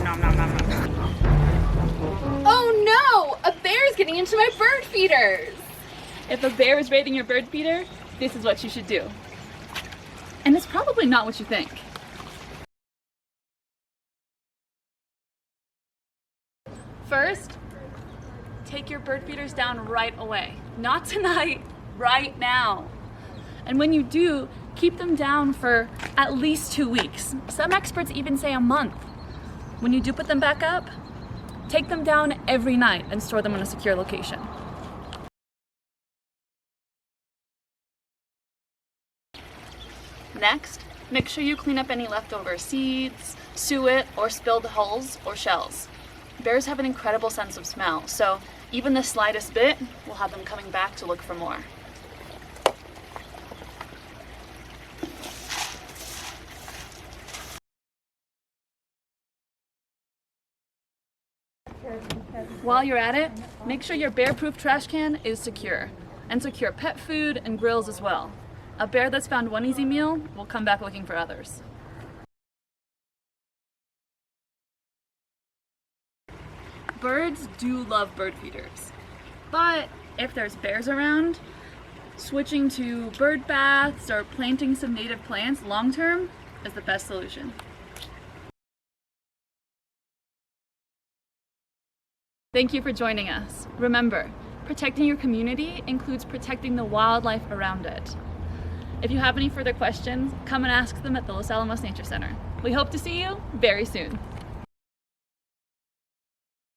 nom nom nom nom nom. Oh no! A bear's getting into my bird feeders! If a bear is raiding your bird feeder, this is what you should do. And it's probably not what you think. First, take your bird feeders down right away. Not tonight, right now. And when you do, keep them down for at least 2 weeks. Some experts even say a month. When you do put them back up, take them down every night and store them in a secure location. Next, make sure you clean up any leftover seeds, suet, or spilled hulls or shells. Bears have an incredible sense of smell, so even the slightest bit will have them coming back to look for more. While you're at it, make sure your bear-proof trash can is secure, and secure pet food and grills as well. A bear that's found one easy meal will come back looking for others. Birds do love bird feeders, but if there's bears around, switching to bird baths or planting some native plants long-term is the best solution. Thank you for joining us. Remember, protecting your community includes protecting the wildlife around it. If you have any further questions, come and ask them at the Los Alamos Nature Center. We hope to see you very soon.